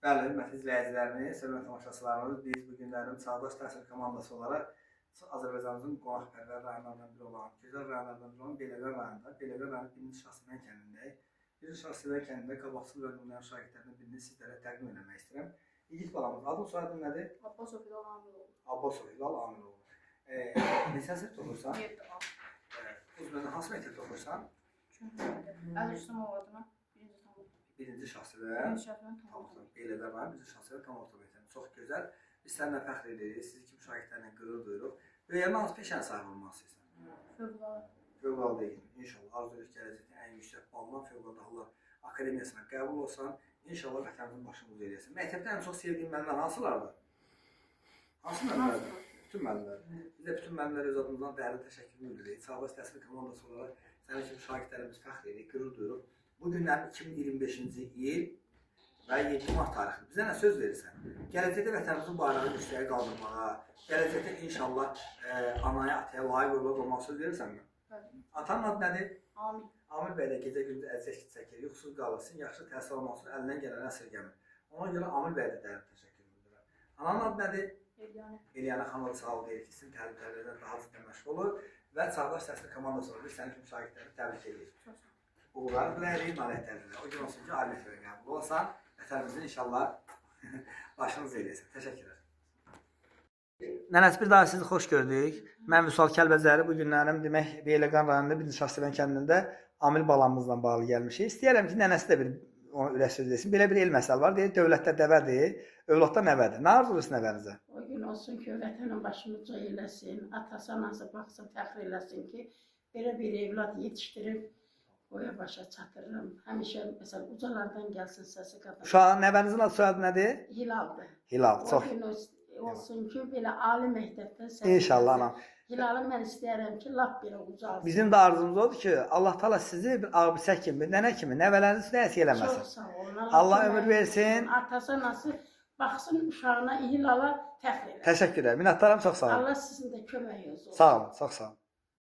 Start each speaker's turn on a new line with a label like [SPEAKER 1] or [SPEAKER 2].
[SPEAKER 1] Bəli, hörmətli izləyicilərimiz, hörmətli tamaşaçılarımız, biz bu günlərin Çağdaş Təhsil komandası olaraq Azərbaycanımızın qonaqpərvər rayonlarından biri olan, gözəl rayonlarından biri olan Beyləqan rayonunda, Beyləqan rayonunun birinci Şahsevən kəndindəyik. Birinci Şahsevən kəndində qabaqcıl və nümunəvi şagirdlərindən birini sizlərə təqdim etmək istəyirəm. İlk balamız, adın soyadın nədir?
[SPEAKER 2] Abbasov Hilal Amiroğlu.
[SPEAKER 1] Abbasov Hilal Amiroğlu. Neçə sinifdə oxursan?
[SPEAKER 2] 7 A.
[SPEAKER 1] Uzmanın hansı məktəbdə oxursan?
[SPEAKER 2] Əli Rüstəmov adına
[SPEAKER 1] Birinci Şahsevən.
[SPEAKER 2] birinci şəxsdən tamam.
[SPEAKER 1] Beyləqan rayonu birinci Şahsevən tam orta məktəbi. Çox gözəl. Biz səninlə fəxr edirik, sizi kimi şagirdlərlə qürur duyuruq. Böyüyəndə hansı peşəyə sahib olmaq istəyirsən?
[SPEAKER 2] Fövqəladə.
[SPEAKER 1] Fövqəladə inşallah arzulayırıq gələcəkdə ən yüksək balla Fövqəladə Hallar Akademiyasına qəbul olsan, inşallah vətənimizin başını uca eləyəsən. Məktəbdə ən çox sevdiyin müəllimlər hansılardır? Hansı müəllimlərdir? Bütün müəllimlər. Biz də bütün müəllimlərə öz adımızdan dəyərli təşəkkürümü bildiririk. Çağdaş Təhsil komandası olaraq sənin kimi şagirdlərimiz fəxr edirik, qürur duyuruq. Bu günlərin 2025-ci il və 7 mart tarixi bizə nə söz verirsən? Gələcəkdə vətənimizin bayrağını yüksəyə qaldırmağa, gələcəkdə inşallah anaya, ataya layiq olmağa söz verirsənmi?
[SPEAKER 2] Bəli.
[SPEAKER 1] Atanın adı nədir?
[SPEAKER 2] Amil.
[SPEAKER 1] Amil bəy də gecə gündüz əziyyət çəkir, yuxusuz qalırsın, yaxşı təhsil almaq üçün əlindən gələn əsirgəmir. Ona görə Amil bəy də dəyərli təşəkkür edirəm. Ananın adı nədir?
[SPEAKER 2] Elyanə.
[SPEAKER 1] Elyanə xanım sağ ol deyir ki, sizin təlim-tərbiyyədən daha ciddi məşğul olur və Çağdaş Təhsil komandası olaraq biz sənin kimi şagirdləri təbrik edirik.
[SPEAKER 2] Çox sağ ol.
[SPEAKER 1] Uğurlar diləyirik, nailiyyətlərdir. O gün olsun ki, ali məktəbə qəbul olasan, vətənimizin inşallah başınız eləyəsən. Təşəkkürlər. Nənəs, bir daha sizi xoş gördük. Mən Vüsal Kəlbəzəri bu günlərim demək Beyləqan rayonunda birinci Şahsevən kəndində Amil balamızla bağlı gəlmişik. İstəyərəm ki, nənəsi də bir ona ürək söz desin. Belə bir el məsəl var, deyir, dövlətdə dəvədir, övladda nəvədir. Nə arzulursun nəvənizə?
[SPEAKER 3] O gün olsun ki, vətənin başını uca eləsin, atası anası baxsın, fəxr eləsin ki, belə bir evlad yetişdirib, boya başa çatırım. Həmişə, məsələn, ucalardan gəlsin səsi qadın.
[SPEAKER 1] Uşağın nəvənizin adı soyadı nədir?
[SPEAKER 3] Hilaldır.
[SPEAKER 1] Hilal, çox.
[SPEAKER 3] O gün olsun ki, belə ali məktəbdə səsi
[SPEAKER 1] İnşallah anam.
[SPEAKER 3] Hilalı mən istəyərəm ki, lap belə ucalsın.
[SPEAKER 1] Bizim də arzumuz odur ki, Allah Taala sizi bir abisə kimi, nənə kimi, nəvələriniz üstünə əsir eləməsin.
[SPEAKER 3] Çox sağ olun.
[SPEAKER 1] Allah ömür versin.
[SPEAKER 3] Atası anası baxsın uşağına, Hilala fəxr eləsin.
[SPEAKER 1] Təşəkkürlər. Minnətdaram, çox sağ olun.
[SPEAKER 3] Allah sizin də köməyiniz olsun.
[SPEAKER 1] Sağ olun, çox sağ olun.